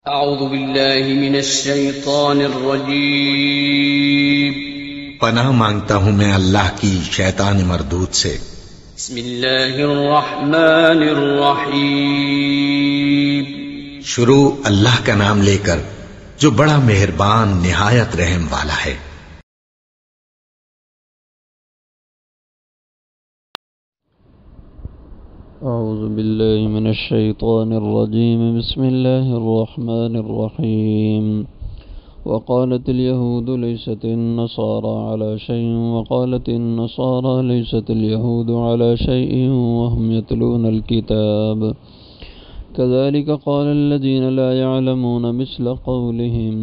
اعوذ باللہ من الشیطان الرجیم پناہ مانگتا ہوں میں اللہ کی شیطان مردود سے۔ بسم اللہ الرحمن الرحیم شروع اللہ کا نام لے کر جو بڑا مہربان نہایت رحم والا ہے۔ اعوذ باللہ من الشیطان الرجیم بسم اللہ الرحمن الرحیم وقالت اليهود ليست النصارى على شيء وقالت النصارى ليست اليهود على شيء وهم يتلون الكتاب كذلك قال الذين لا يعلمون مثل قولهم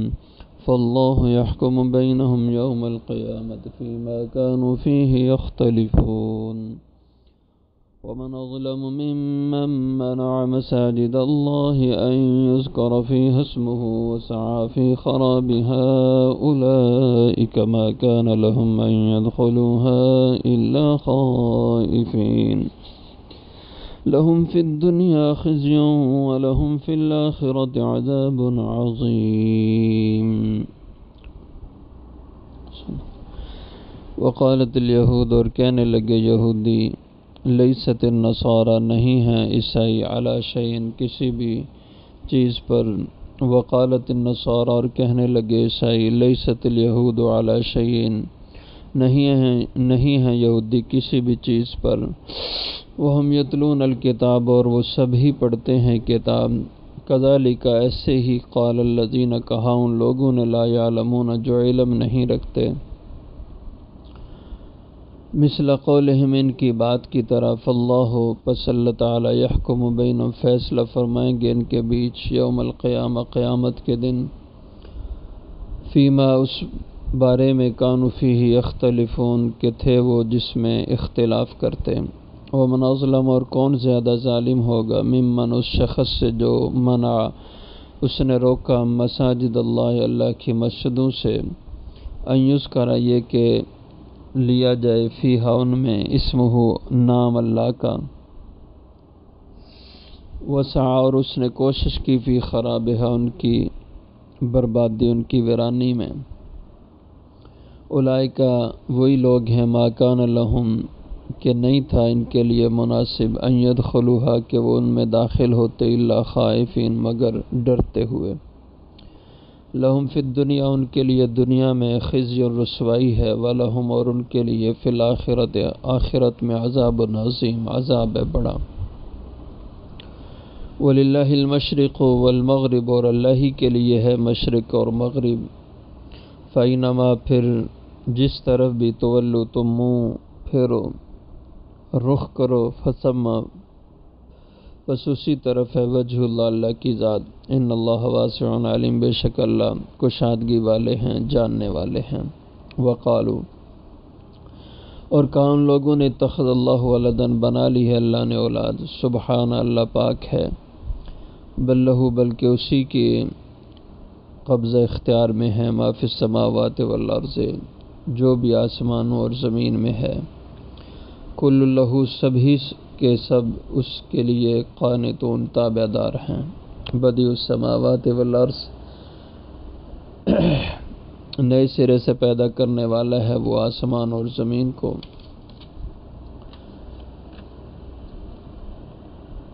فالله يحكم بينهم يوم القيامة فيما كانوا فيه يختلفون ومن أظلم ممن منع مساجد الله أن يذكر فيها اسمه وسعى في خرابها أولئك ما كان لهم أن يدخلوها إلا خائفين لهم في الدنيا خزي ولهم في الآخرة عذاب عظيم وقالت اليهود اور کہنے لگے یہودی لیست النصارى نہیں ہیں عیسائی علی شیء کسی بھی چیز پر، وقالت النصارى اور کہنے لگے عیسائی لیست الیہود علی شیء نہیں ہیں یہودی کسی بھی چیز پر، وہم یتلون الکتاب اور وہ سبھی پڑھتے ہیں کتاب، کذالک ایسے ہی قال الذین کہا ان لوگوں نے لا یعلمون جو علم نہیں رکھتے، مثل قولہم ان کی بات کی طرح، فاللہ پس اللہ تعالی یحکم بینہم فیصلہ فرمائیں گے ان کے بیچ یوم القیامہ قیامت کے دن، فیما اس بارے میں کانوا فیہ یختلفون کہ تھے وہ جس میں اختلاف کرتے، ومن اظلم اور کون زیادہ ظالم ہوگا ممن اس شخص سے جو منع اس نے روکا مساجد اللہ اللہ کی مسجدوں سے، ان یذکر یہ کہ لیا جائے فیہا ان میں اسمہ نام اللہ کا، وسعى اور اس نے کوشش کی فی خرابہا ان کی بربادی ان کی ویرانی میں، اولئک وہی لوگ ہیں ما کان لہم کہ نہیں تھا ان کے لیے مناسب ان یدخلوہا کہ وہ ان میں داخل ہوتے الا خائفین مگر ڈرتے ہوئے، لہم فی الدنیا ان کے لیے دنیا میں خزی اور رسوائی ہے، ولہم اور ان کے لیے فی الآخرت آخرت میں عذاب عظیم عذاب بڑا، وللہ المشرق والمغرب اور اللہ ہی کے لیے ہے مشرق اور مغرب، فینما پھر جس طرف بھی تولو تم منہ پھرو رخ کرو فثم بس اسی طرف ہے وجہ اللہ اللہ کی ذات، ان اللہ واسع علیم بے شک اللہ کشادگی والے ہیں جاننے والے ہیں، وقالو اور کہا ان لوگوں نے اتخذ اللہ ولدا بنا لی ہے اللہ نے اولاد، سبحان اللہ پاک ہے، بل لہو بلکہ اسی کی قبضہ اختیار میں ہے ما فی السماوات والارض جو بھی آسمانوں اور زمین میں ہے، کل لہو سبھی کے سب اس کے لیے قانتون تابع دار ہیں، بدیع السماوات والارض نئے سرے سے پیدا کرنے والا ہے وہ آسمان اور زمین کو،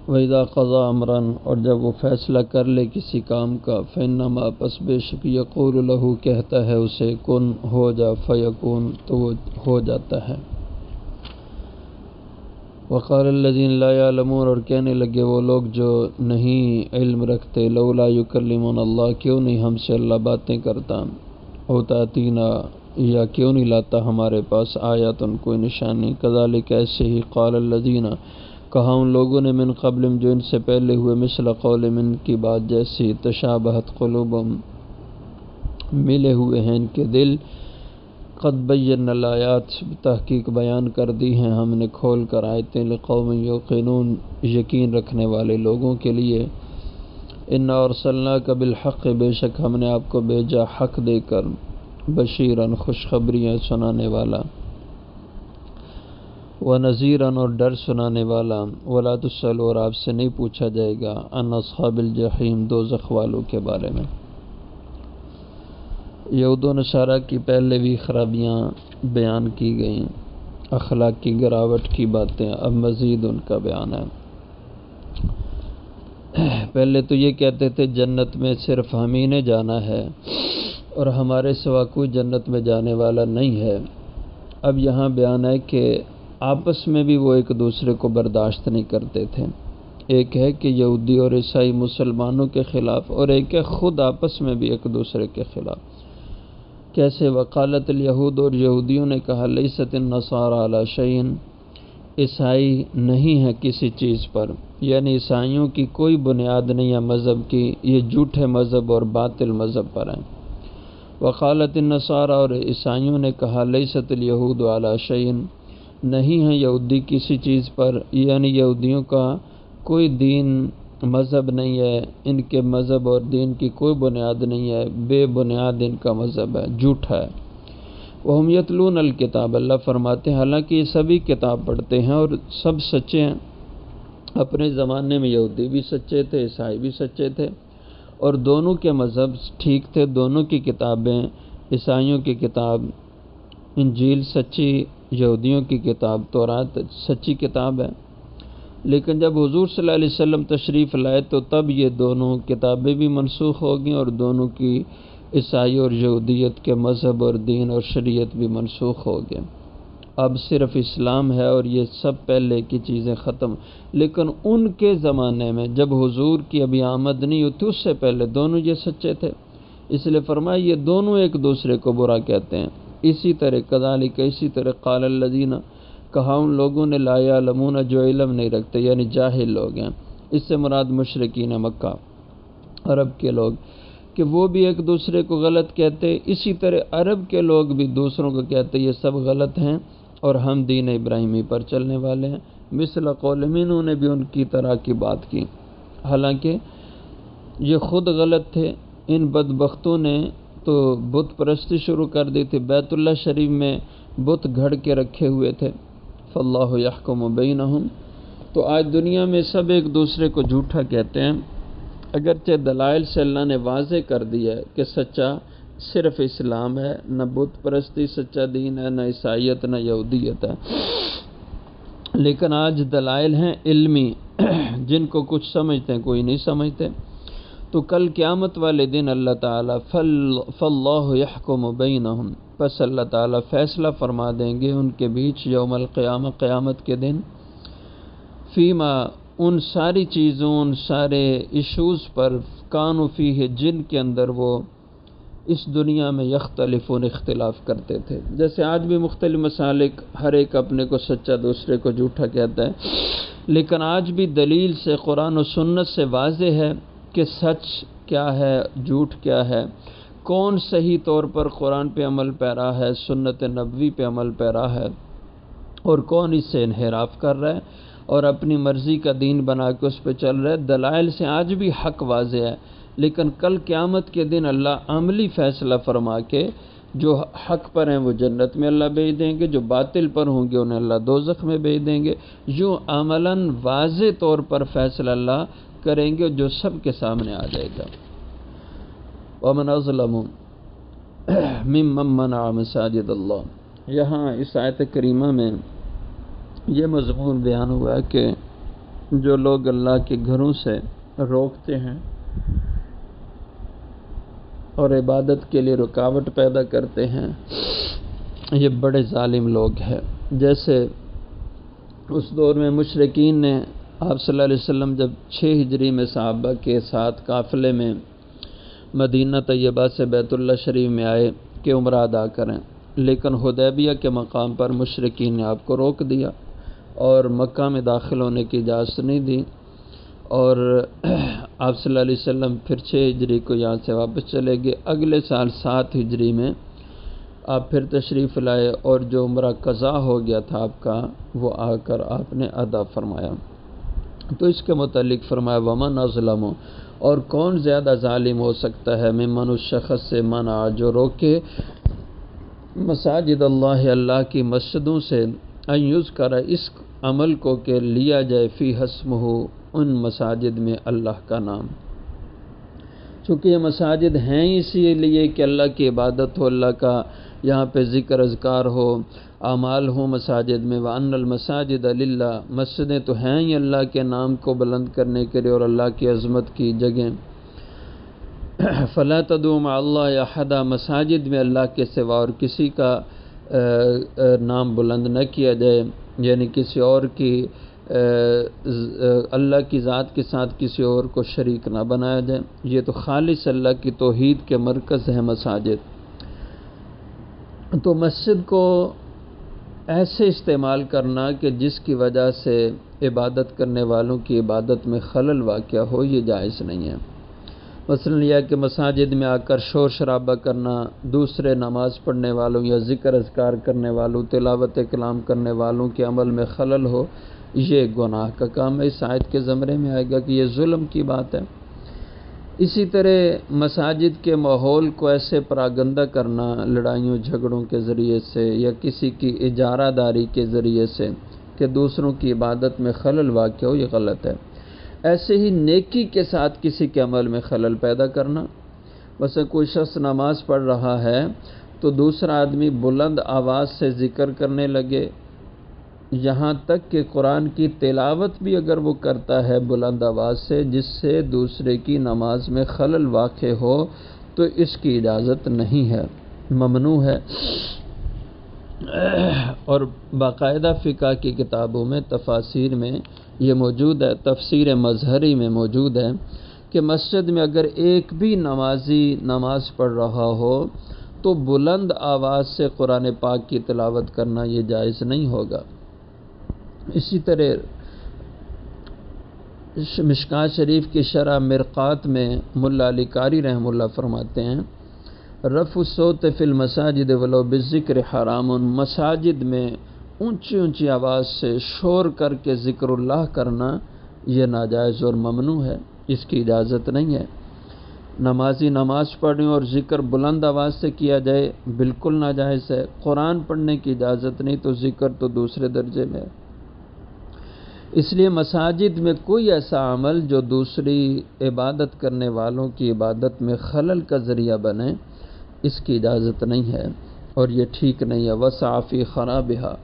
وَإِذَا قَضَى أَمْرًا اور جب وہ فیصلہ کر لے کسی کام کا، فَإِنَّمَا پس بے شک یقول لہو کہتا ہے اسے کن ہو جا فیکون تو وہ ہو جاتا ہے، وقال الذین لا یعلمون اور کہنے لگے وہ لوگ جو نہیں علم رکھتے، لولا یکلمنا اللہ کیوں نہیں ہم سے اللہ باتیں کرتا، او تاتینا یا کیوں نہیں لاتا ہمارے پاس آیاتن کوئی نشانی، کذالک ایسے ہی قال الذین کہا ان لوگوں نے من قبلم جو ان سے پہلے ہوئے مثل قولہم ان کی بات جیسی، تشابہت قلوبہم ملے ہوئے ہیں ان کے دل، قد بینا الآیات تحقیق بیان کر دی ہیں ہم نے کھول کر آیتیں، لقوم یوقنون یقین رکھنے والے لوگوں کے لیے، انا ارسلناک بالحق بے شک ہم نے آپ کو بھیجا حق دے کر، بشیراً خوشخبریاں سنانے والا، وَنَذِيرًا اور ڈر سنانے والا، وَلَا تُسْأَلُ اور آپ سے نہیں پوچھا جائے گا، عن اصحاب الجحیم دوزخ والوں کے بارے میں۔ یہود و نصارہ کی پہلے بھی خرابیاں بیان کی گئیں، اخلاق کی گراوٹ کی باتیں، اب مزید ان کا بیان ہے۔ پہلے تو یہ کہتے تھے جنت میں صرف ہم ہی نے جانا ہے اور ہمارے سوا کوئی جنت میں جانے والا نہیں ہے۔ اب یہاں بیان ہے کہ آپس میں بھی وہ ایک دوسرے کو برداشت نہیں کرتے تھے۔ ایک ہے کہ یہودی اور عیسائی مسلمانوں کے خلاف، اور ایک ہے خود آپس میں بھی ایک دوسرے کے خلاف۔ کیسے؟ وقالت الیہود اور یہودیوں نے کہا لیست النصارى علی شیء، عیسائی نہیں ہے کسی چیز پر، یعنی عیسائیوں کی کوئی بنیاد نہیں ہے مذہب کی، یہ جھوٹے مذہب اور باطل مذہب پر ہیں۔ وقالت النصارى اور عیسائیوں نے کہا لیست الیہود علی شیء، نہیں ہے یہودی کسی چیز پر، یعنی یہودیوں کا کوئی دین مذہب نہیں ہے، ان کے مذہب اور دین کی کوئی بنیاد نہیں ہے، بے بنیاد ان کا مذہب ہے، جھوٹا ہے۔ وَهُمْ يَتْلُونَ الْكِتَابَ، اللہ فرماتے ہیں حالانکہ یہ سبھی کتاب پڑھتے ہیں اور سب سچے ہیں۔ اپنے زمانے میں یہودی بھی سچے تھے، عیسائی بھی سچے تھے، اور دونوں کے مذہب ٹھیک تھے، دونوں کی کتابیں، عیسائیوں کی کتاب انجیل سچی، یہودیوں کی کتاب تورات سچی کتاب ہے۔ لیکن جب حضور صلی اللہ علیہ وسلم تشریف لائے تو تب یہ دونوں کتابیں بھی منسوخ ہو گئیں، اور دونوں کی عیسائی اور یہودیت کے مذہب اور دین اور شریعت بھی منسوخ ہو گئے۔ اب صرف اسلام ہے اور یہ سب پہلے کی چیزیں ختم۔ لیکن ان کے زمانے میں جب حضور کی ابھی آمد نہیں ہوتی اس سے پہلے دونوں یہ سچے تھے، اس لیے فرمایا یہ دونوں ایک دوسرے کو برا کہتے ہیں۔ اسی طرح کذالک، اسی طرح قال الذین، کہا ان لوگوں نے لا یعلمون جو علم نہیں رکھتے، یعنی جاہل لوگ ہیں۔ اس سے مراد مشرکین مکہ، عرب کے لوگ، کہ وہ بھی ایک دوسرے کو غلط کہتے، اسی طرح عرب کے لوگ بھی دوسروں کو کہتے یہ سب غلط ہیں اور ہم دین ابراہیمی پر چلنے والے ہیں۔ مثل قولہم، انہوں نے بھی ان کی طرح کی بات کی، حالانکہ یہ خود غلط تھے۔ ان بدبختوں نے تو بت پرستی شروع کر دی تھی، بیت اللہ شریف میں بت گھڑ کے رکھے ہوئے تھے۔ فاللہ یحکم بینہم، تو آج دنیا میں سب ایک دوسرے کو جھوٹا کہتے ہیں، اگرچہ دلائل سے اللہ نے واضح کر دیا ہے کہ سچا صرف اسلام ہے، نہ بت پرستی سچا دین ہے، نہ عیسائیت، نہ یہودیت ہے۔ لیکن آج دلائل ہیں علمی، جن کو کچھ سمجھتے ہیں کوئی نہیں سمجھتے۔ تو کل قیامت والے دن اللہ تعالیٰ فاللہ یحکم بینہم، پس اللہ تعالیٰ فیصلہ فرما دیں گے ان کے بیچ یوم القیامہ، قیامت کے دن، فیما، ان ساری چیزوں، ان سارے ایشوز پر، کانوا فیہ، جن کے اندر وہ اس دنیا میں یختلفون، اختلاف کرتے تھے۔ جیسے آج بھی مختلف مسالک، ہر ایک اپنے کو سچا دوسرے کو جھوٹا کہتا ہے، لیکن آج بھی دلیل سے، قرآن و سنت سے واضح ہے کہ سچ کیا ہے، جھوٹ کیا ہے، کون صحیح طور پر قرآن پہ عمل پیرا ہے، سنت نبوی پہ عمل پیرا ہے، اور کون اس سے انحراف کر رہا ہے اور اپنی مرضی کا دین بنا کے اس پہ چل رہا ہے۔ دلائل سے آج بھی حق واضح ہے، لیکن کل قیامت کے دن اللہ عملی فیصلہ فرما کے جو حق پر ہیں وہ جنت میں اللہ بھیج دیں گے، جو باطل پر ہوں گے انہیں اللہ دوزخ میں بھیج دیں گے۔ یوں عملاً واضح طور پر فیصلہ اللہ کریں گے جو سب کے سامنے آ جائے گا۔ وَمَنْ أَظْلَمُ مِمَّن مَّنَعَ مَسَاجِدَ اللَّهِ، یہاں اس آیت کریمہ میں یہ مضمون بیان ہوا ہے کہ جو لوگ اللہ کے گھروں سے روکتے ہیں اور عبادت کے لیے رکاوٹ پیدا کرتے ہیں، یہ بڑے ظالم لوگ ہیں۔ جیسے اس دور میں مشرکین نے آپ صلی اللہ علیہ وسلم جب 6 ہجری میں صحابہ کے ساتھ قافلے میں مدینہ طیبہ سے بیت اللہ شریف میں آئے کہ عمرہ ادا کریں، لیکن حدیبیہ کے مقام پر مشرکین نے آپ کو روک دیا اور مکہ میں داخل ہونے کی اجازت نہیں دی، اور آپ صلی اللہ علیہ وسلم پھر 6 ہجری کو یہاں سے واپس چلے گئے۔ اگلے سال 7 ہجری میں آپ پھر تشریف لائے اور جو عمرہ قضا ہو گیا تھا آپ کا وہ آ کر آپ نے ادا فرمایا۔ تو اس کے متعلق فرمایا وَمَنْ أَظْلَمُ، اور کون زیادہ ظالم ہو سکتا ہے، ممن، اس شخص سے، منع جو روکے، مساجد اللہ، اللہ کی مسجدوں سے، ان یذکر اس عمل کو کہ لیا جائے فی اسمہ ان مساجد میں اللہ کا نام، چونکہ یہ مساجد ہیں اسی لیے کہ اللہ کی عبادت ہو، اللہ کا یہاں پہ ذکر اذکار ہو، اعمال ہوں مساجد میں۔ وَأَنَّ الْمَسَاجِدَ لِلَّهِ، مسجدیں تو ہیں ہی اللہ کے نام کو بلند کرنے کے لیے اور اللہ کی عظمت کی جگہیں۔ فَلَا تَدْعُوا مَعَ اللَّهِ أَحَدًا، مساجد میں اللہ کے سوا اور کسی کا نام بلند نہ کیا جائے، یعنی کسی اور کی اللہ کی ذات کے ساتھ کسی اور کو شریک نہ بنایا جائے۔ یہ تو خالص اللہ کی توحید کے مرکز ہیں مساجد۔ تو مسجد کو ایسے استعمال کرنا کہ جس کی وجہ سے عبادت کرنے والوں کی عبادت میں خلل واقع ہو، یہ جائز نہیں ہے۔ مثلا یہ کہ مساجد میں آ کر شور شرابہ کرنا، دوسرے نماز پڑھنے والوں یا ذکر اذکار کرنے والوں، تلاوت کلام کرنے والوں کے عمل میں خلل ہو، یہ گناہ کا کام ہے، اس آیت کے زمرے میں آئے گا کہ یہ ظلم کی بات ہے۔ اسی طرح مساجد کے ماحول کو ایسے پراگندہ کرنا لڑائیوں جھگڑوں کے ذریعے سے یا کسی کی اجارہ داری کے ذریعے سے کہ دوسروں کی عبادت میں خلل واقع ہو، یہ غلط ہے۔ ایسے ہی نیکی کے ساتھ کسی کے عمل میں خلل پیدا کرنا، مثلا کوئی شخص نماز پڑھ رہا ہے تو دوسرا آدمی بلند آواز سے ذکر کرنے لگے، یہاں تک کہ قرآن کی تلاوت بھی اگر وہ کرتا ہے بلند آواز سے جس سے دوسرے کی نماز میں خلل واقع ہو، تو اس کی اجازت نہیں ہے، ممنوع ہے۔ اور باقاعدہ فقہ کی کتابوں میں تفاسیر میں یہ موجود ہے، تفسیر مظہری میں موجود ہے کہ مسجد میں اگر ایک بھی نمازی نماز پڑھ رہا ہو تو بلند آواز سے قرآن پاک کی تلاوت کرنا یہ جائز نہیں ہوگا۔ اسی طرح مشکوٰۃ شریف کی شرح مرقات میں ملا علی قاری رحمہ اللہ فرماتے ہیں، رفع الصوت فی المساجد ولو بالذکر حرام، مساجد میں اونچی اونچی آواز سے شور کر کے ذکر اللہ کرنا یہ ناجائز اور ممنوع ہے، اس کی اجازت نہیں ہے۔ نمازی نماز پڑھیں اور ذکر بلند آواز سے کیا جائے بالکل ناجائز ہے۔ قرآن پڑھنے کی اجازت نہیں تو ذکر تو دوسرے درجے میں ہے۔ اس لیے مساجد میں کوئی ایسا عمل جو دوسری عبادت کرنے والوں کی عبادت میں خلل کا ذریعہ بنے، اس کی اجازت نہیں ہے اور یہ ٹھیک نہیں ہے۔ وسعی فی خرابہا،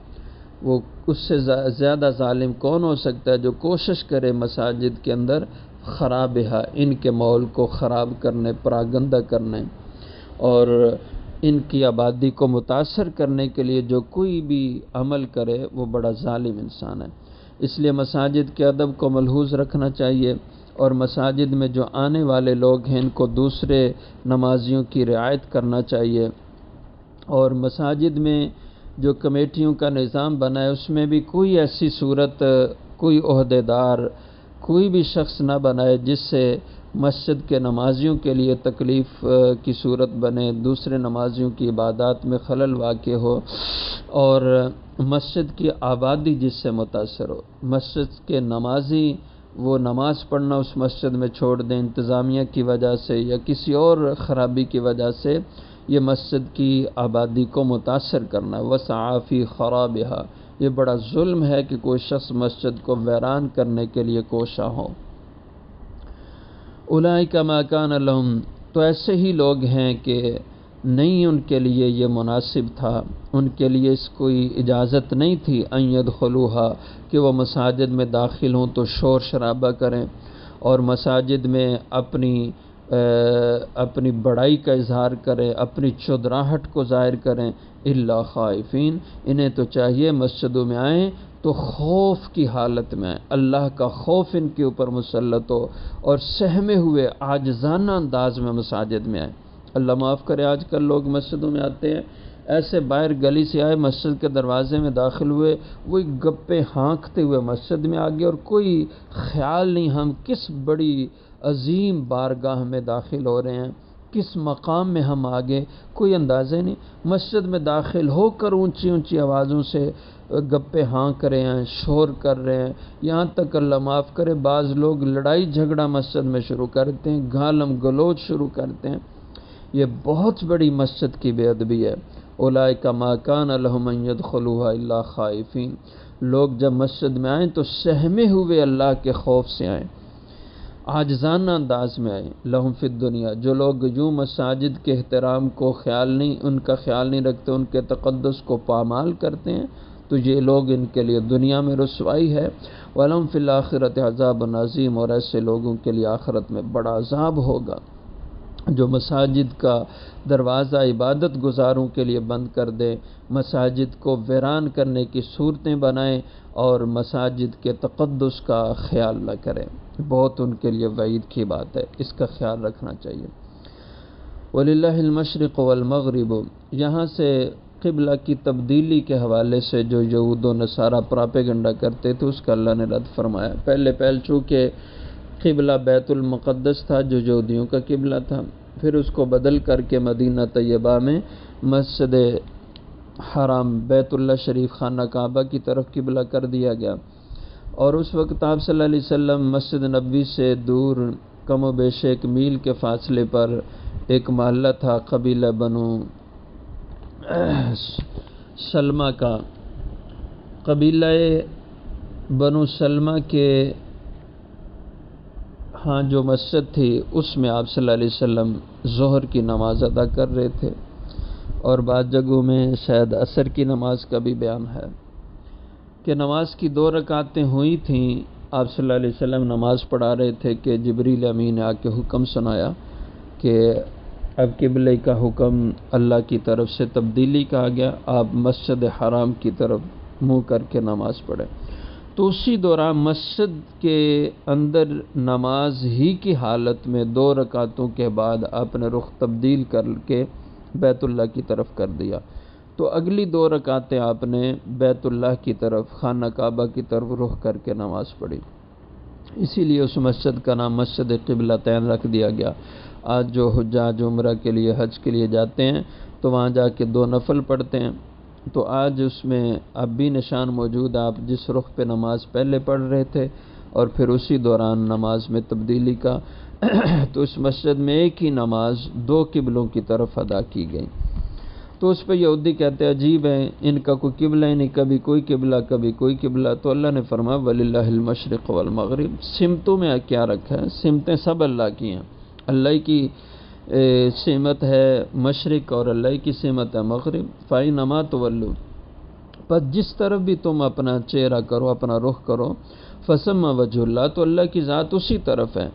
وہ اس سے زیادہ ظالم کون ہو سکتا ہے جو کوشش کرے مساجد کے اندر خرابہا، ان کے ماحول کو خراب کرنے، پراگندہ کرنے اور ان کی آبادی کو متاثر کرنے کے لیے جو کوئی بھی عمل کرے وہ بڑا ظالم انسان ہے۔ اس لیے مساجد کے ادب کو ملحوظ رکھنا چاہیے اور مساجد میں جو آنے والے لوگ ہیں ان کو دوسرے نمازیوں کی رعایت کرنا چاہیے، اور مساجد میں جو کمیٹیوں کا نظام بنا ہے اس میں بھی کوئی ایسی صورت، کوئی عہدے دار، کوئی بھی شخص نہ بنائے جس سے مسجد کے نمازیوں کے لیے تکلیف کی صورت بنے، دوسرے نمازیوں کی عبادات میں خلل واقع ہو اور مسجد کی آبادی جس سے متاثر ہو۔ مسجد کے نمازی وہ نماز پڑھنا اس مسجد میں چھوڑ دیں انتظامیہ کی وجہ سے یا کسی اور خرابی کی وجہ سے، یہ مسجد کی آبادی کو متاثر کرنا۔ وسعی فی خرابہا، یہ بڑا ظلم ہے کہ کوئی شخص مسجد کو ویران کرنے کے لیے کوشاں ہو۔ اولئک ما کان لہم، تو ایسے ہی لوگ ہیں کہ نہیں ان کے لیے یہ مناسب تھا، ان کے لیے اس کوئی اجازت نہیں تھی ان یدخلوہا، کہ وہ مساجد میں داخل ہوں تو شور شرابہ کریں اور مساجد میں اپنی بڑائی کا اظہار کریں، اپنی چودراہٹ کو ظاہر کریں۔ الا خائفین، انہیں تو چاہیے مسجدوں میں آئیں تو خوف کی حالت میں آئیں، اللہ کا خوف ان کے اوپر مسلط ہو اور سہمے ہوئے عاجزانہ انداز میں مساجد میں آئیں۔ اللہ معاف کرے، آج کل لوگ مسجدوں میں آتے ہیں ایسے باہر گلی سے آئے، مسجد کے دروازے میں داخل ہوئے، وہی گپے ہانکتے ہوئے مسجد میں آگے اور کوئی خیال نہیں ہم کس بڑی عظیم بارگاہ میں داخل ہو رہے ہیں، کس مقام میں ہم آگے، کوئی اندازہ نہیں۔ مسجد میں داخل ہو کر اونچی اونچی آوازوں سے گپے ہانک رہے ہیں، شور کر رہے ہیں، یہاں تک اللہ معاف کرے بعض لوگ لڑائی جھگڑا مسجد میں شروع کرتے ہیں، گالم گلوچ شروع کرتے ہیں۔ یہ بہت بڑی مسجد کی بے ادبی ہے اولئک ما کان لہم ان یدخلوها الا خائفین، لوگ جب مسجد میں آئیں تو سہمے ہوئے اللہ کے خوف سے آئیں، عاجزانہ انداز میں آئیں۔ لہم فی الدنیا، جو لوگ یوں مساجد کے احترام کو ان کا خیال نہیں رکھتے، ان کے تقدس کو پامال کرتے ہیں، تو یہ لوگ ان کے لیے دنیا میں رسوائی ہے۔ وَلَهُمْ فِي الْآخِرَةِ عَذَابٌ عَظِيمٌ، اور ایسے لوگوں کے لیے آخرت میں بڑا عذاب ہوگا جو مساجد کا دروازہ عبادت گزاروں کے لیے بند کر دے، مساجد کو ویران کرنے کی صورتیں بنائیں اور مساجد کے تقدس کا خیال نہ کریں۔ بہت ان کے لیے وعید کی بات ہے، اس کا خیال رکھنا چاہیے۔ وَلِلَّهِ الْمَشْرِقُ وَالْمَغْرِبُ، یہاں سے قبلہ کی تبدیلی کے حوالے سے جو یہود و نصارہ پراپیگنڈا کرتے تھے اس کا اللہ نے رد فرمایا۔ پہلے چونکہ قبلہ بیت المقدس تھا جو یہودیوں کا قبلہ تھا، پھر اس کو بدل کر کے مدینہ طیبہ میں مسجد حرام بیت اللہ شریف خانہ کعبہ کی طرف قبلہ کر دیا گیا، اور اس وقت آپ صلی اللہ علیہ وسلم مسجد نبوی سے دور کم و بیش 1 میل کے فاصلے پر ایک محلہ تھا قبیلہ بنو سلمہ کا، قبیلہ بنو سلمہ کے ہاں جو مسجد تھی اس میں آپ صلی اللہ علیہ وسلم ظہر کی نماز ادا کر رہے تھے، اور بعض جگہوں میں شاید عصر کی نماز کا بھی بیان ہے کہ نماز کی 2 رکعتیں ہوئی تھیں، آپ صلی اللہ علیہ وسلم نماز پڑھا رہے تھے کہ جبریل امین نے آ کے حکم سنایا کہ اب قبلے کا حکم اللہ کی طرف سے تبدیلی کا آ گیا، آپ مسجد حرام کی طرف منہ کر کے نماز پڑھیں۔ تو اسی دوران مسجد کے اندر نماز ہی کی حالت میں 2 رکعتوں کے بعد آپ نے رخ تبدیل کر کے بیت اللہ کی طرف کر دیا، تو اگلی 2 رکعتیں آپ نے بیت اللہ کی طرف خانہ کعبہ کی طرف رخ کر کے نماز پڑھی، اسی لیے اس مسجد کا نام مسجد قبلتین رکھ دیا گیا۔ آج جو حجاج عمرہ کے لیے حج کے لیے جاتے ہیں تو وہاں جا کے 2 نفل پڑھتے ہیں، تو آج اس میں اب بھی نشان موجود، آپ جس رخ پہ نماز پہلے پڑھ رہے تھے اور پھر اسی دوران نماز میں تبدیلی کا تو اس مسجد میں ایک ہی نماز 2 قبلوں کی طرف ادا کی گئی۔ تو اس پہ یہودی کہتے ہیں عجیب ہے، ان کا کوئی قبلہ ہی نہیں، کبھی کوئی قبلہ کبھی کوئی قبلہ۔ تو اللہ نے فرمایا وَلِلَّهِ الْمَشْرِقُ وَالْمَغْرِبُ، سمتوں میں کیا رکھا ہے؟ سمتیں سب اللہ کی ہیں، اللہ کی سمت ہے مشرق اور اللہ کی سمت ہے مغرب۔ فَأَيْنَمَا تُوَلُّوا، پس جس طرف بھی تم اپنا چہرہ کرو، اپنا رخ کرو، فَثَمَّ وَجْهُ اللَّهِ، تو اللہ کی ذات اسی طرف ہے،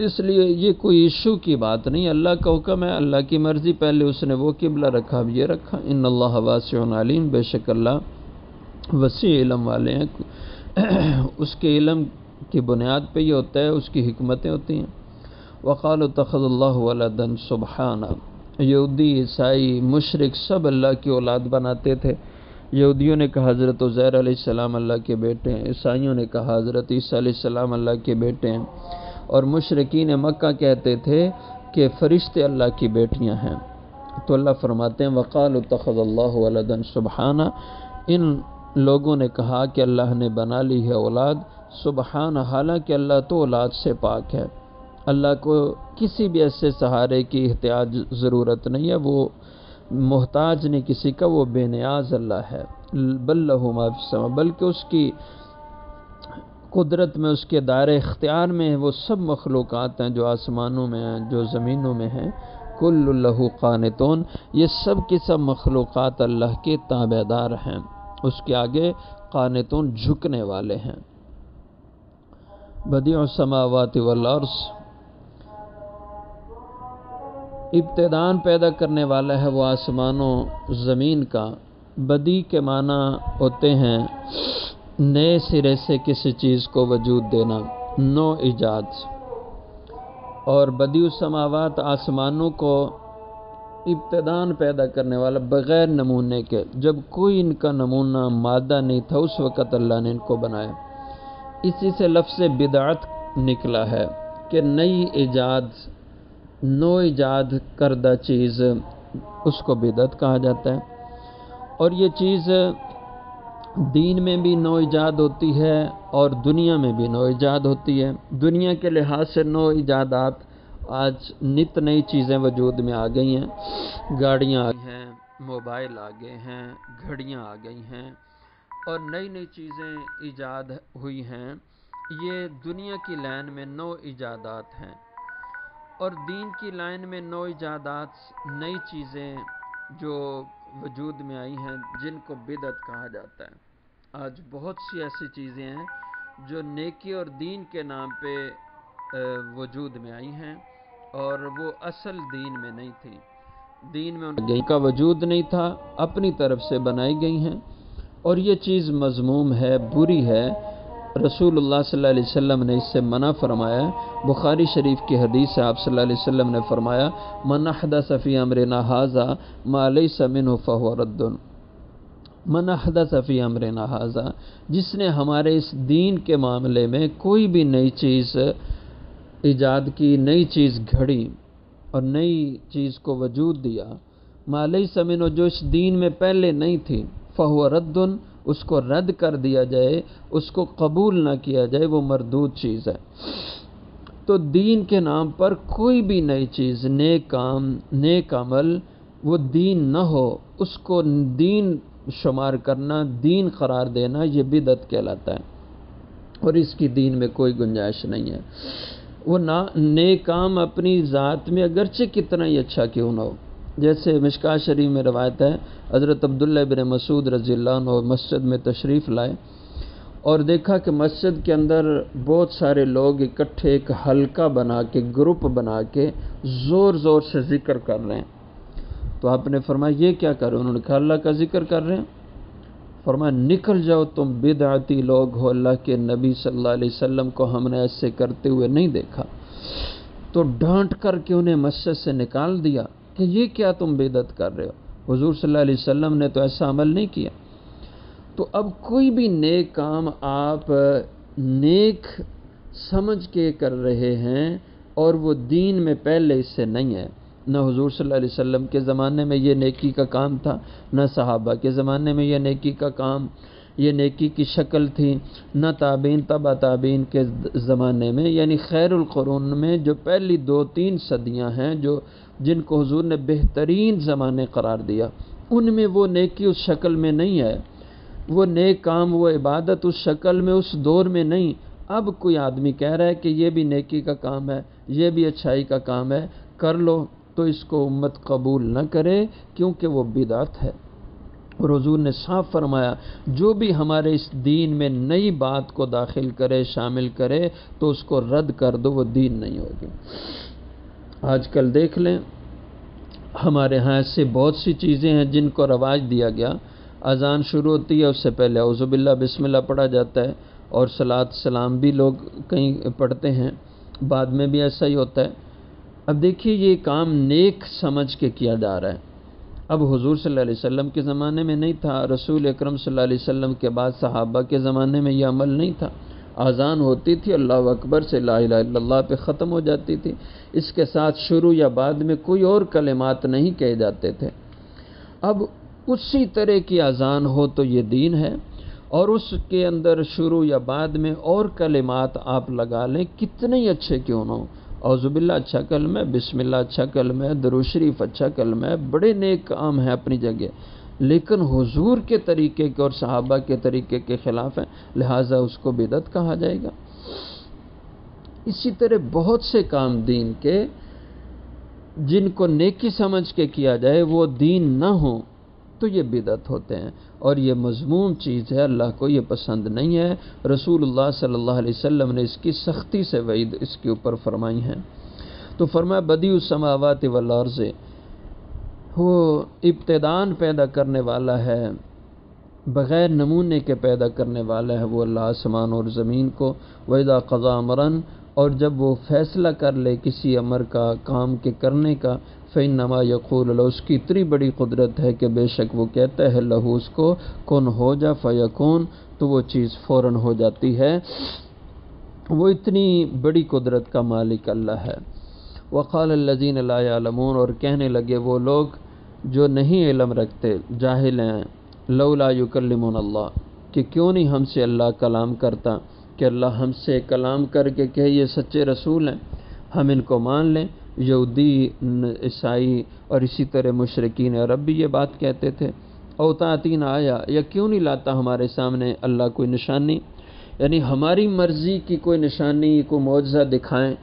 اس لیے یہ کوئی ایشو کی بات نہیں، اللہ کا حکم ہے، اللہ کی مرضی، پہلے اس نے وہ قبلہ رکھا اب یہ رکھا۔ ان اللہ واسع علیم، بے شک اللہ وسیع علم والے ہیں، اس کے علم کی بنیاد پہ یہ ہوتا ہے، اس کی حکمتیں ہوتی ہیں۔ وقالوا اتخذ اللہ ولدا سبحانہ، یہودی عیسائی مشرک سب اللہ کی اولاد بناتے تھے۔ یہودیوں نے کہا حضرت عزیر علیہ السلام اللہ کے بیٹے ہیں، عیسائیوں نے کہا حضرت عیسیٰ علیہ السلام اللہ کے بیٹے ہیں، اور مشرکین مکہ کہتے تھے کہ فرشتے اللہ کی بیٹیاں ہیں۔ تو اللہ فرماتے ہیں وقالوا اتخذ اللہ ولدا سبحانہ، ان لوگوں نے کہا کہ اللہ نے بنا لی ہے اولاد، سبحانہ، حالانکہ اللہ تو اولاد سے پاک ہے، اللہ کو کسی بھی ایسے سہارے کی احتیاج ضرورت نہیں ہے، وہ محتاج نہیں کسی کا، وہ بے نیاز اللہ ہے۔ بل لہ ما فی السماء، بلکہ اس کی قدرت میں، اس کے دائرہ اختیار میں وہ سب مخلوقات ہیں جو آسمانوں میں ہیں، جو زمینوں میں ہیں، کل لہ قانتون، یہ سب کی سب مخلوقات اللہ کے تابع دار ہیں، اس کے آگے قانتون جھکنے والے ہیں۔ بدیع السماوات والارض، ابتداءً پیدا کرنے والا ہے وہ آسمانوں زمین کا۔ بدی کے معنی ہوتے ہیں نئے سرے سے کسی چیز کو وجود دینا، نو ایجاد، اور بدیع السماوات آسمانوں کو ابتداءً پیدا کرنے والا بغیر نمونے کے، جب کوئی ان کا نمونہ مادہ نہیں تھا اس وقت اللہ نے ان کو بنایا۔ اسی سے لفظ بدعت نکلا ہے کہ نئی ایجاد، نو ایجاد کردہ چیز، اس کو بدعت کہا جاتا ہے۔ اور یہ چیز دین میں بھی نو ایجاد ہوتی ہے اور دنیا میں بھی نو ایجاد ہوتی ہے۔ دنیا کے لحاظ سے نو ایجادات، آج نت نئی چیزیں وجود میں آ گئی ہیں، گاڑیاں آ گئی ہیں، موبائل آ گئے ہیں، گھڑیاں آ گئی ہیں اور نئی نئی چیزیں ایجاد ہوئی ہیں، یہ دنیا کی لائن میں 9 ایجادات ہیں، اور دین کی لائن میں 9 ایجادات، نئی چیزیں جو وجود میں آئی ہیں جن کو بدعت کہا جاتا ہے۔ آج بہت سی ایسی چیزیں ہیں جو نیکی اور دین کے نام پہ وجود میں آئی ہیں اور وہ اصل دین میں نہیں تھی، دین میں ان کا وجود نہیں تھا، اپنی طرف سے بنائی گئی ہیں، اور یہ چیز مذموم ہے، بری ہے۔ رسول اللہ صلی اللہ علیہ وسلم نے اس سے منع فرمایا۔ بخاری شریف کی حدیث ہے، آپ صلی اللہ علیہ وسلم نے فرمایا من احدث فی امرنا ھذا ما لیس منہ فہو رد۔ من احدث فی امرنا ھذا، جس نے ہمارے اس دین کے معاملے میں کوئی بھی نئی چیز ایجاد کی، نئی چیز گھڑی اور نئی چیز کو وجود دیا، ما لیس منہ، جو اس دین میں پہلے نہیں تھی، فہو رد، اس کو رد کر دیا جائے، اس کو قبول نہ کیا جائے، وہ مردود چیز ہے۔ تو دین کے نام پر کوئی بھی نئی چیز، نیک کام، نیک عمل، وہ دین نہ ہو، اس کو دین شمار کرنا، دین قرار دینا، یہ بدعت کہلاتا ہے، اور اس کی دین میں کوئی گنجائش نہیں ہے۔ وہ نیک کام اپنی ذات میں اگرچہ کتنا ہی اچھا کیوں نہ ہو، جیسے مشکوٰۃ شریف میں روایت ہے، حضرت عبداللہ بن مسعود رضی اللہ عنہ مسجد میں تشریف لائے اور دیکھا کہ مسجد کے اندر بہت سارے لوگ اکٹھے ایک حلقہ بنا کے، گروپ بنا کے زور زور سے ذکر کر رہے ہیں۔ تو آپ نے فرمایا یہ کیا کر رہے ہیں؟ انہوں نے کہا اللہ کا ذکر کر رہے ہیں۔ فرمایا نکل جاؤ، تم بدعتی لوگ ہو، اللہ کے نبی صلی اللہ علیہ وسلم کو ہم نے ایسے کرتے ہوئے نہیں دیکھا۔ تو ڈانٹ کر کے انہیں مسجد سے نکال دیا کہ یہ کیا تم بدعت کر رہے ہو، حضور صلی اللہ علیہ وسلم نے تو ایسا عمل نہیں کیا۔ تو اب کوئی بھی نیک کام آپ نیک سمجھ کے کر رہے ہیں اور وہ دین میں پہلے اس سے نہیں ہے، نہ حضور صلی اللہ علیہ وسلم کے زمانے میں یہ نیکی کا کام تھا، نہ صحابہ کے زمانے میں یہ نیکی کا کام، یہ نیکی کی شکل تھی، نہ تابعین تبع تابعین کے زمانے میں، یعنی خیر القرون میں جو پہلی 2-3 صدیاں ہیں جو جن کو حضور نے بہترین زمانے قرار دیا، ان میں وہ نیکی اس شکل میں نہیں ہے، وہ نیک کام، وہ عبادت اس شکل میں، اس دور میں نہیں۔ اب کوئی آدمی کہہ رہا ہے کہ یہ بھی نیکی کا کام ہے، یہ بھی اچھائی کا کام ہے، کر لو، تو اس کو امت قبول نہ کرے کیونکہ وہ بدعت ہے۔ اور حضور نے صاف فرمایا جو بھی ہمارے اس دین میں نئی بات کو داخل کرے، شامل کرے، تو اس کو رد کر دو، وہ دین نہیں ہوگی۔ آج کل دیکھ لیں ہمارے ہاں ایسے بہت سی چیزیں ہیں جن کو رواج دیا گیا، اذان شروع ہوتی ہے اس سے پہلے اعوذ باللہ بسم اللہ پڑھا جاتا ہے، اور صلاۃ سلام بھی لوگ کہیں پڑھتے ہیں، بعد میں بھی ایسا ہی ہوتا ہے۔ اب دیکھیے یہ کام نیک سمجھ کے کیا جا رہا ہے، اب حضور صلی اللہ علیہ وسلم کے زمانے میں نہیں تھا، رسول اکرم صلی اللہ علیہ وسلم کے بعد صحابہ کے زمانے میں یہ عمل نہیں تھا۔ اذان ہوتی تھی، اللہ اکبر سے لا الہ الا اللہ پہ ختم ہو جاتی تھی، اس کے ساتھ شروع یا بعد میں کوئی اور کلمات نہیں کہے جاتے تھے۔ اب اسی طرح کی اذان ہو تو یہ دین ہے، اور اس کے اندر شروع یا بعد میں اور کلمات آپ لگا لیں، کتنے ہی اچھے کیوں نہ ہو، اعوذ باللہ اچھا کلمہ ہے، بسم اللہ اچھا کلمہ ہے، درود شریف اچھا کلمہ ہے، بڑے نیک کام ہیں اپنی جگہ، لیکن حضور کے طریقے کے اور صحابہ کے طریقے کے خلاف ہیں، لہٰذا اس کو بدعت کہا جائے گا۔ اسی طرح بہت سے کام دین کے جن کو نیکی سمجھ کے کیا جائے وہ دین نہ ہوں تو یہ بدعت ہوتے ہیں، اور یہ مذموم چیز ہے، اللہ کو یہ پسند نہیں ہے۔ رسول اللہ صلی اللہ علیہ وسلم نے اس کی سختی سے وعید اس کے اوپر فرمائی ہیں۔ تو فرمایا بدیع السماوات والارض، وہ ابتداءً پیدا کرنے والا ہے، بغیر نمونے کے پیدا کرنے والا ہے وہ اللہ آسمان اور زمین کو۔ وَإِذَا قَضَىٰ أَمْرًا، اور جب وہ فیصلہ کر لے کسی امر کا، کام کے کرنے کا، فَإِنَّمَا يَقُولُ لَهُ، اس کی اتنی بڑی قدرت ہے کہ بے شک وہ کہتا ہے لہو اس کو، کن ہو جا، فیکون، تو وہ چیز فوراً ہو جاتی ہے۔ وہ اتنی بڑی قدرت کا مالک اللہ ہے۔ وَقَالَ الَّذِينَ لَا يَعْلَمُونَ، اور کہنے لگے وہ لوگ جو نہیں علم رکھتے، جاہل ہیں، لولا یکلمنا اللہ، کہ کیوں نہیں ہم سے اللہ کلام کرتا، کہ اللہ ہم سے کلام کر کے کہ یہ سچے رسول ہیں، ہم ان کو مان لیں، یہودی، عیسائی اور اسی طرح مشرکین عرب بھی یہ بات کہتے تھے، اوتاتین آیا، یا کیوں نہیں لاتا ہمارے سامنے اللہ کوئی نشانی، یعنی ہماری مرضی کی کوئی نشانی، کوئی معجزہ دکھائیں۔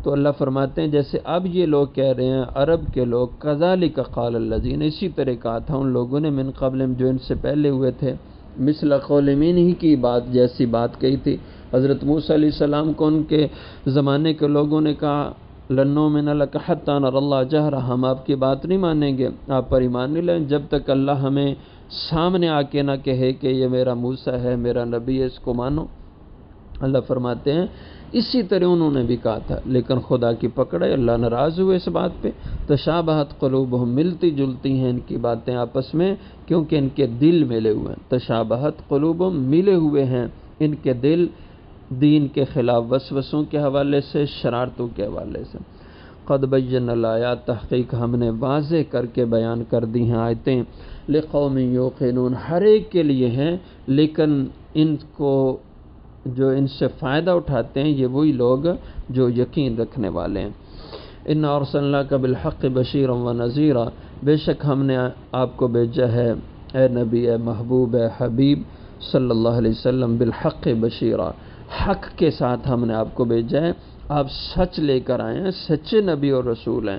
تو اللہ فرماتے ہیں جیسے اب یہ لوگ کہہ رہے ہیں، عرب کے لوگ، کذالک قال الذین، اسی طرح کہا تھا ان لوگوں نے، من قبل، جو ان سے پہلے ہوئے تھے، مثل قول من ہی کی بات، جیسی بات کہی تھی حضرت موسیٰ علیہ السلام کو ان کے زمانے کے لوگوں نے کہا، لن نؤمن لک حتی نری اللہ جہرہ، ہم آپ کی بات نہیں مانیں گے، آپ پر ایمان نہیں لائیں جب تک اللہ ہمیں سامنے آ کے نہ کہے کہ یہ میرا موسیٰ ہے، میرا نبی ہے، اس کو مانو۔ اللہ فرماتے ہیں اسی طرح انہوں نے بھی کہا تھا، لیکن خدا کی پکڑ ہے، اللہ ناراض ہوئے اس بات پہ۔ تشابہت قلوبہم، ملتی جلتی ہیں ان کی باتیں آپس میں، کیونکہ ان کے دل ملے ہوئے ہیں۔ تشابہت قلوبہم، ملے ہوئے ہیں ان کے دل، دین کے خلاف وسوسوں کے حوالے سے، شرارتوں کے حوالے سے۔ قد بینا الآیات، تحقیق ہم نے واضح کر کے بیان کر دی ہیں آیتیں، لقوم یوقنون، ہر ایک کے لیے ہیں، لیکن ان کو جو ان سے فائدہ اٹھاتے ہیں یہ وہی لوگ جو یقین رکھنے والے ہیں۔ ان ارسلناک بالحق بشیرا ونذیرا، بے شک ہم نے آپ کو بھیجا ہے اے نبی، اے محبوب، اے حبیب صلی اللہ علیہ وسلم، بالحق بشیرا، حق کے ساتھ ہم نے آپ کو بھیجا ہے، آپ سچ لے کر آئے ہیں، سچے نبی اور رسول ہیں۔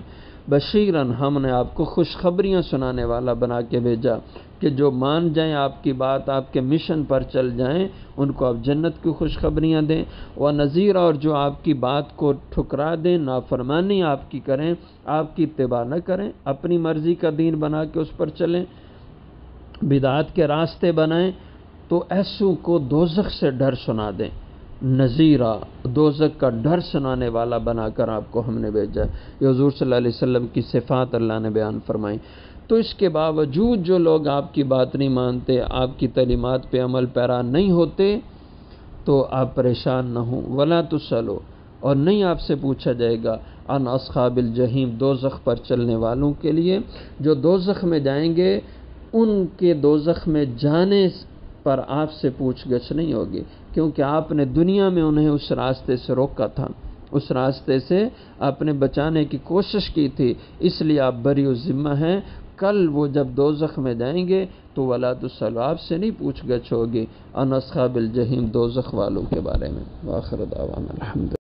بشیرن، ہم نے آپ کو خوشخبریاں سنانے والا بنا کے بھیجا کہ جو مان جائیں آپ کی بات، آپ کے مشن پر چل جائیں، ان کو آپ جنت کی خوشخبریاں دیں۔ ونذیرا، اور جو آپ کی بات کو ٹھکرا دیں، نافرمانی آپ کی کریں، آپ کی اتباع نہ کریں، اپنی مرضی کا دین بنا کے اس پر چلیں، بدعات کے راستے بنائیں، تو ایسوں کو دوزخ سے ڈر سنا دیں۔ نذیرہ، دوزخ کا ڈر سنانے والا بنا کر آپ کو ہم نے بھیجا۔ یہ حضور صلی اللہ علیہ وسلم کی صفات اللہ نے بیان فرمائی۔ تو اس کے باوجود جو لوگ آپ کی بات نہیں مانتے، آپ کی تعلیمات پہ عمل پیرا نہیں ہوتے، تو آپ پریشان نہ ہوں۔ ولا تسألوا، اور نہیں آپ سے پوچھا جائے گا، عن اصحاب الجحیم، دوزخ پر چلنے والوں کے لیے، جو دوزخ میں جائیں گے ان کے دوزخ میں جانے پر آپ سے پوچھ گچھ نہیں ہوگی، کیونکہ آپ نے دنیا میں انہیں اس راستے سے روکا تھا، اس راستے سے آپ نے بچانے کی کوشش کی تھی، اس لیے آپ بری الذمہ ہیں۔ کل وہ جب دوزخ میں جائیں گے تو ولا تسألوا، آپ سے نہیں پوچھ گچھ ہوگی، عن اصحاب الجحیم، دوزخ والوں کے بارے میں۔ وآخر دعوانا الحمد